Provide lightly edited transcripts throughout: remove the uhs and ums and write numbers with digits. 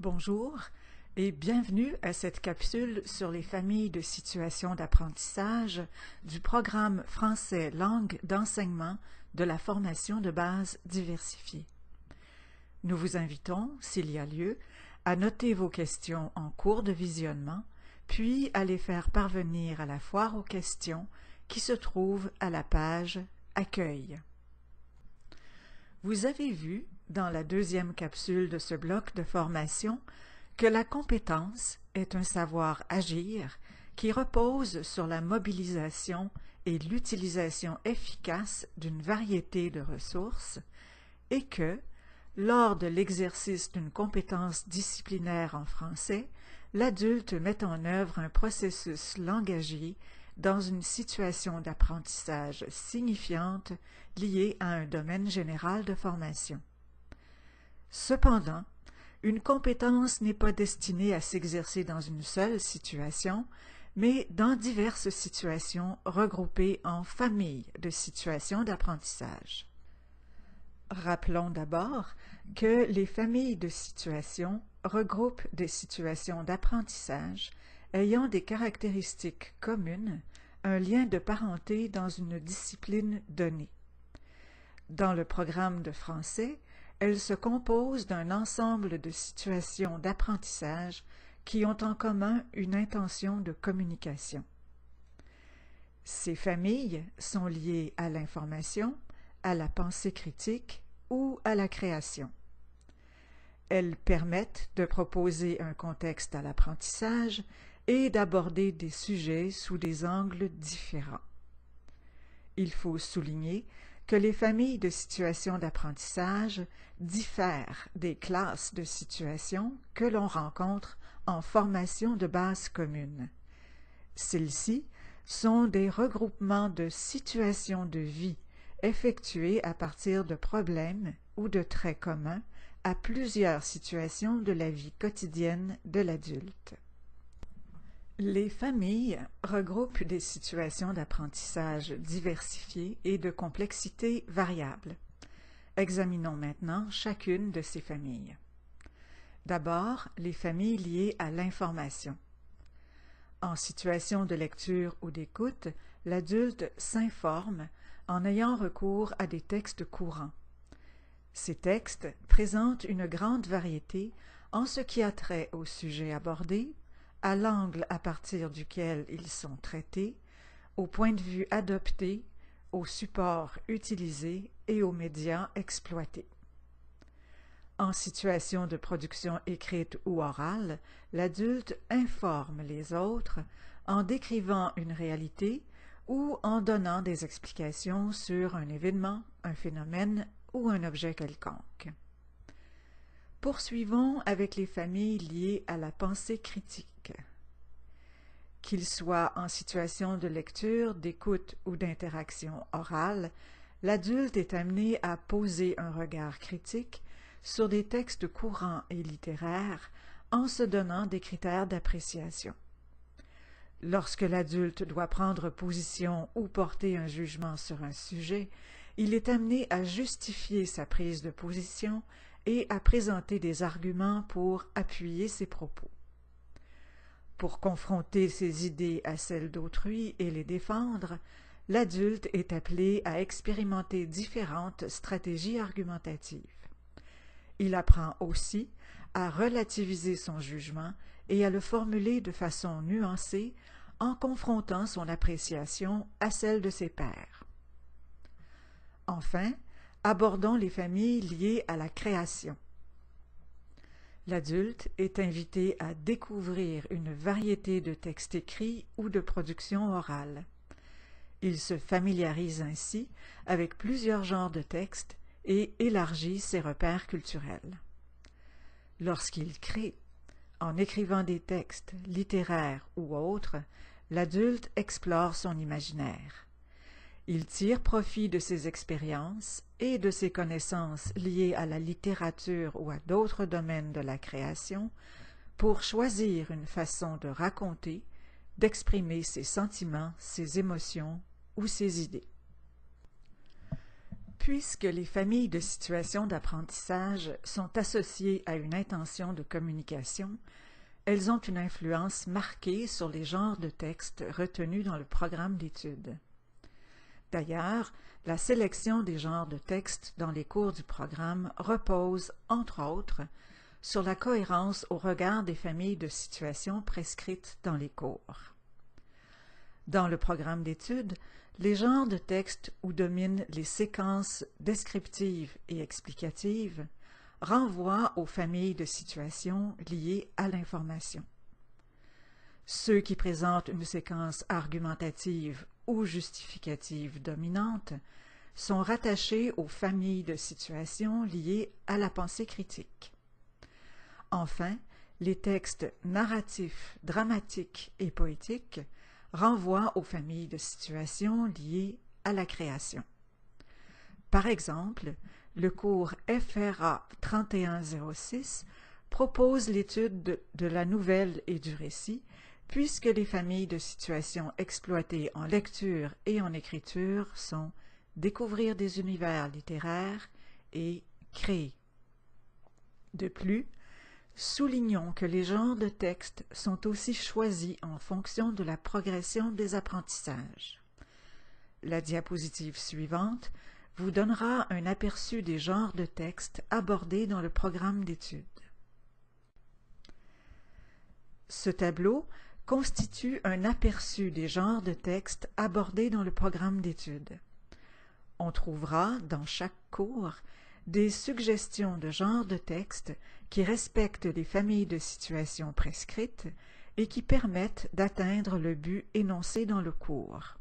Bonjour et bienvenue à cette capsule sur les familles de situations d'apprentissage du programme français langue d'enseignement de la formation de base diversifiée. Nous vous invitons, s'il y a lieu, à noter vos questions en cours de visionnement, puis à les faire parvenir à la foire aux questions qui se trouve à la page Accueil. Vous avez vu, dans la deuxième capsule de ce bloc de formation, que la compétence est un savoir agir qui repose sur la mobilisation et l'utilisation efficace d'une variété de ressources et que, lors de l'exercice d'une compétence disciplinaire en français, l'adulte met en œuvre un processus langagier dans une situation d'apprentissage signifiante liée à un domaine général de formation. Cependant, une compétence n'est pas destinée à s'exercer dans une seule situation, mais dans diverses situations regroupées en familles de situations d'apprentissage. Rappelons d'abord que les familles de situations regroupent des situations d'apprentissage ayant des caractéristiques communes, un lien de parenté dans une discipline donnée. Dans le programme de français, elles se composent d'un ensemble de situations d'apprentissage qui ont en commun une intention de communication. Ces familles sont liées à l'information, à la pensée critique ou à la création. Elles permettent de proposer un contexte à l'apprentissage et d'aborder des sujets sous des angles différents. Il faut souligner que les familles de situations d'apprentissage diffèrent des classes de situations que l'on rencontre en formation de base commune. Celles-ci sont des regroupements de situations de vie effectués à partir de problèmes ou de traits communs à plusieurs situations de la vie quotidienne de l'adulte. Les familles regroupent des situations d'apprentissage diversifiées et de complexité variable. Examinons maintenant chacune de ces familles. D'abord, les familles liées à l'information. En situation de lecture ou d'écoute, l'adulte s'informe en ayant recours à des textes courants. Ces textes présentent une grande variété en ce qui a trait au sujet abordé, à l'angle à partir duquel ils sont traités, au point de vue adopté, aux supports utilisés et aux médias exploités. En situation de production écrite ou orale, l'adulte informe les autres en décrivant une réalité ou en donnant des explications sur un événement, un phénomène ou un objet quelconque. Poursuivons avec les familles liées à la pensée critique. Qu'il soit en situation de lecture, d'écoute ou d'interaction orale, l'adulte est amené à poser un regard critique sur des textes courants et littéraires en se donnant des critères d'appréciation. Lorsque l'adulte doit prendre position ou porter un jugement sur un sujet, il est amené à justifier sa prise de position et à présenter des arguments pour appuyer ses propos. Pour confronter ses idées à celles d'autrui et les défendre, l'adulte est appelé à expérimenter différentes stratégies argumentatives. Il apprend aussi à relativiser son jugement et à le formuler de façon nuancée en confrontant son appréciation à celle de ses pairs. Enfin, abordons les familles liées à la création. L'adulte est invité à découvrir une variété de textes écrits ou de productions orales. Il se familiarise ainsi avec plusieurs genres de textes et élargit ses repères culturels. Lorsqu'il crée, en écrivant des textes littéraires ou autres, l'adulte explore son imaginaire. Il tire profit de ses expériences et de ses connaissances liées à la littérature ou à d'autres domaines de la création pour choisir une façon de raconter, d'exprimer ses sentiments, ses émotions ou ses idées. Puisque les familles de situations d'apprentissage sont associées à une intention de communication, elles ont une influence marquée sur les genres de textes retenus dans le programme d'études. D'ailleurs, la sélection des genres de textes dans les cours du programme repose, entre autres, sur la cohérence au regard des familles de situations prescrites dans les cours. Dans le programme d'études, les genres de textes où dominent les séquences descriptives et explicatives renvoient aux familles de situations liées à l'information. Ceux qui présentent une séquence argumentative ou justificative dominante sont rattachés aux familles de situations liées à la pensée critique. Enfin, les textes narratifs, dramatiques et poétiques renvoient aux familles de situations liées à la création. Par exemple, le cours FRA 3106 propose l'étude de la nouvelle et du récit, puisque les familles de situations exploitées en lecture et en écriture sont découvrir des univers littéraires et créer. De plus, soulignons que les genres de textes sont aussi choisis en fonction de la progression des apprentissages. La diapositive suivante vous donnera un aperçu des genres de textes abordés dans le programme d'études. Ce tableau constitue un aperçu des genres de textes abordés dans le programme d'études. On trouvera, dans chaque cours, des suggestions de genres de textes qui respectent les familles de situations prescrites et qui permettent d'atteindre le but énoncé dans le cours.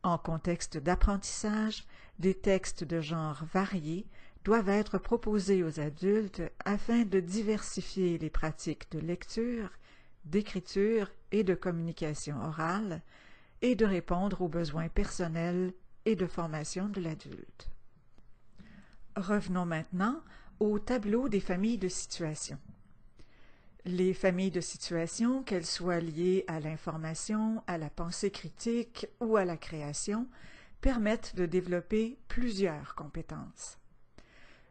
En contexte d'apprentissage, des textes de genre variés doivent être proposés aux adultes afin de diversifier les pratiques de lecture, d'écriture et de communication orale et de répondre aux besoins personnels et de formation de l'adulte. Revenons maintenant au tableau des familles de situations. Les familles de situations, qu'elles soient liées à l'information, à la pensée critique ou à la création, permettent de développer plusieurs compétences.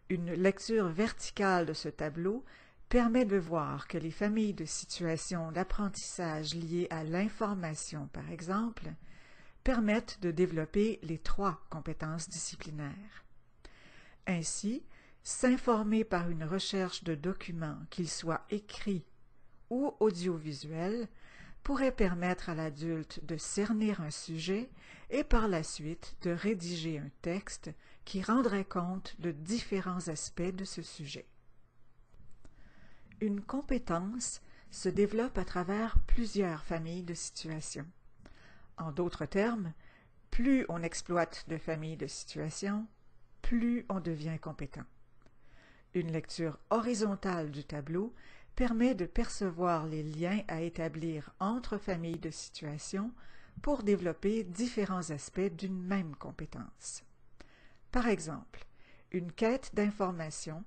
Une lecture verticale de ce tableau permet de voir que les familles de situations d'apprentissage liées à l'information, par exemple, permettent de développer les 3 compétences disciplinaires. Ainsi, s'informer par une recherche de documents, qu'ils soient écrits ou audiovisuels, pourrait permettre à l'adulte de cerner un sujet et par la suite de rédiger un texte qui rendrait compte de différents aspects de ce sujet. Une compétence se développe à travers plusieurs familles de situations. En d'autres termes, plus on exploite de familles de situations, plus on devient compétent. Une lecture horizontale du tableau permet de percevoir les liens à établir entre familles de situations pour développer différents aspects d'une même compétence. Par exemple, une quête d'information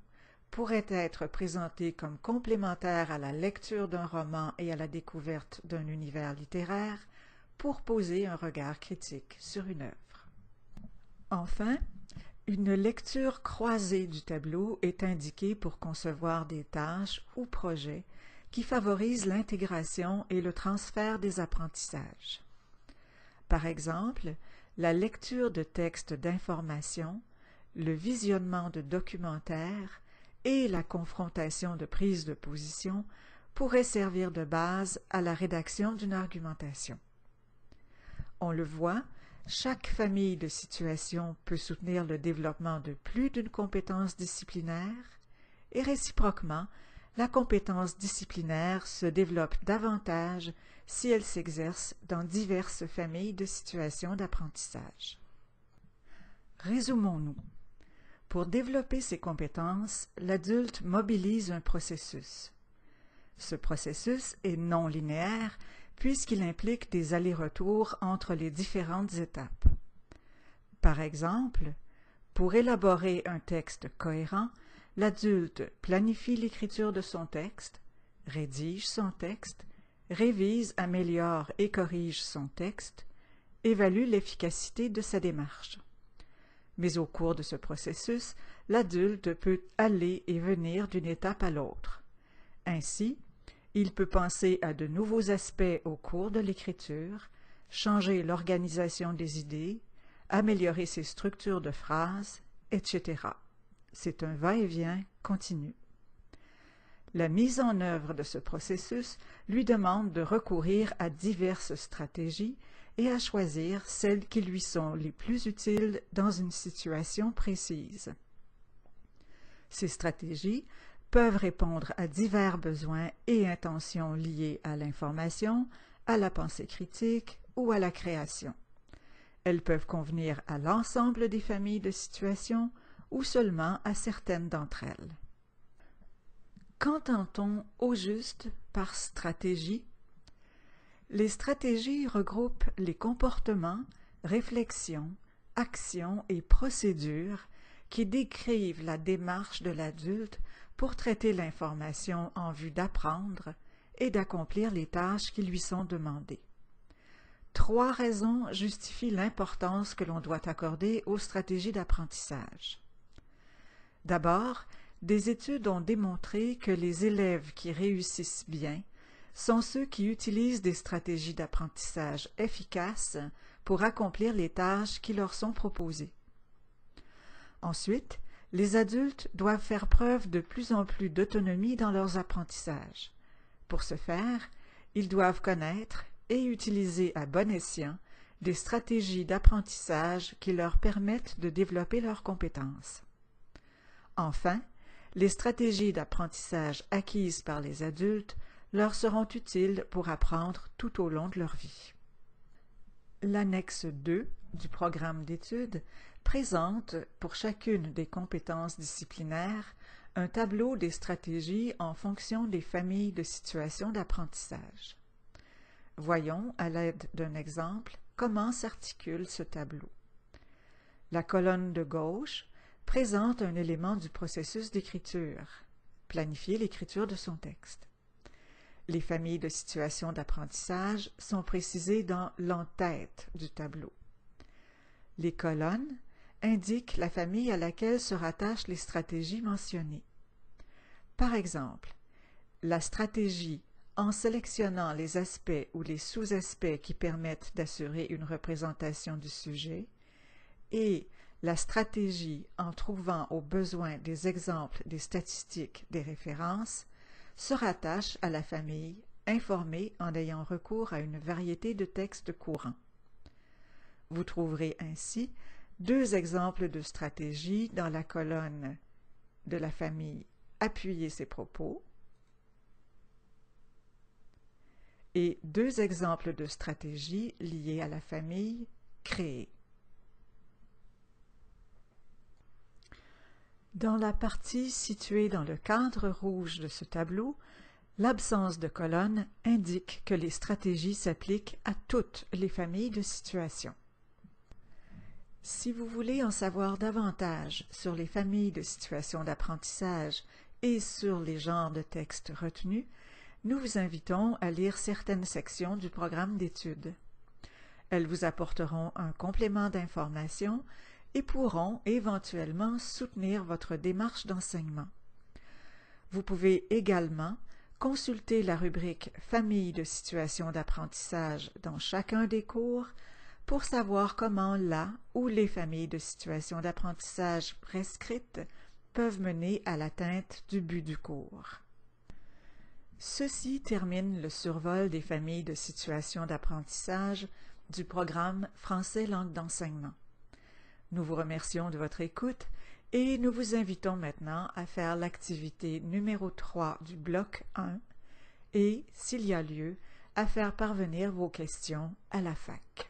pourrait être présentée comme complémentaire à la lecture d'un roman et à la découverte d'un univers littéraire pour poser un regard critique sur une œuvre. Enfin, une lecture croisée du tableau est indiquée pour concevoir des tâches ou projets qui favorisent l'intégration et le transfert des apprentissages. Par exemple, la lecture de textes d'information, le visionnement de documentaires et la confrontation de prises de position pourraient servir de base à la rédaction d'une argumentation. On le voit, chaque famille de situations peut soutenir le développement de plus d'une compétence disciplinaire et réciproquement, la compétence disciplinaire se développe davantage si elle s'exerce dans diverses familles de situations d'apprentissage. Résumons-nous. Pour développer ces compétences, l'adulte mobilise un processus. Ce processus est non linéaire puisqu'il implique des allers-retours entre les différentes étapes. Par exemple, pour élaborer un texte cohérent, l'adulte planifie l'écriture de son texte, rédige son texte, révise, améliore et corrige son texte, évalue l'efficacité de sa démarche. Mais au cours de ce processus, l'adulte peut aller et venir d'une étape à l'autre. Ainsi, il peut penser à de nouveaux aspects au cours de l'écriture, changer l'organisation des idées, améliorer ses structures de phrases, etc. C'est un va-et-vient continu. La mise en œuvre de ce processus lui demande de recourir à diverses stratégies et à choisir celles qui lui sont les plus utiles dans une situation précise. Ces stratégies peuvent répondre à divers besoins et intentions liés à l'information, à la pensée critique ou à la création. Elles peuvent convenir à l'ensemble des familles de situations ou seulement à certaines d'entre elles. Qu'entend-on au juste par stratégie? Les stratégies regroupent les comportements, réflexions, actions et procédures qui décrivent la démarche de l'adulte pour traiter l'information en vue d'apprendre et d'accomplir les tâches qui lui sont demandées. 3 raisons justifient l'importance que l'on doit accorder aux stratégies d'apprentissage. D'abord, des études ont démontré que les élèves qui réussissent bien sont ceux qui utilisent des stratégies d'apprentissage efficaces pour accomplir les tâches qui leur sont proposées. Ensuite, les adultes doivent faire preuve de plus en plus d'autonomie dans leurs apprentissages. Pour ce faire, ils doivent connaître et utiliser à bon escient des stratégies d'apprentissage qui leur permettent de développer leurs compétences. Enfin, les stratégies d'apprentissage acquises par les adultes leur seront utiles pour apprendre tout au long de leur vie. L'annexe 2 du programme d'études présente, pour chacune des compétences disciplinaires, un tableau des stratégies en fonction des familles de situations d'apprentissage. Voyons, à l'aide d'un exemple, comment s'articule ce tableau. La colonne de gauche présente un élément du processus d'écriture, planifier l'écriture de son texte. Les familles de situations d'apprentissage sont précisées dans l'en-tête du tableau. Les colonnes indiquent la famille à laquelle se rattachent les stratégies mentionnées. Par exemple, la stratégie en sélectionnant les aspects ou les sous-aspects qui permettent d'assurer une représentation du sujet et la stratégie en trouvant aux besoins des exemples, des statistiques, des références se rattache à la famille informée en ayant recours à une variété de textes courants. Vous trouverez ainsi 2 exemples de stratégies dans la colonne de la famille Appuyer ses propos et 2 exemples de stratégies liées à la famille Créer. Dans la partie située dans le cadre rouge de ce tableau, l'absence de colonne indique que les stratégies s'appliquent à toutes les familles de situations. Si vous voulez en savoir davantage sur les familles de situations d'apprentissage et sur les genres de textes retenus, nous vous invitons à lire certaines sections du programme d'études. Elles vous apporteront un complément d'information et pourront éventuellement soutenir votre démarche d'enseignement. Vous pouvez également consulter la rubrique « Famille de situations d'apprentissage » dans chacun des cours pour savoir comment la ou les familles de situations d'apprentissage prescrites peuvent mener à l'atteinte du but du cours. Ceci termine le survol des familles de situations d'apprentissage du programme Français langue d'enseignement. Nous vous remercions de votre écoute et nous vous invitons maintenant à faire l'activité numéro 3 du bloc 1 et, s'il y a lieu, à faire parvenir vos questions à la fac.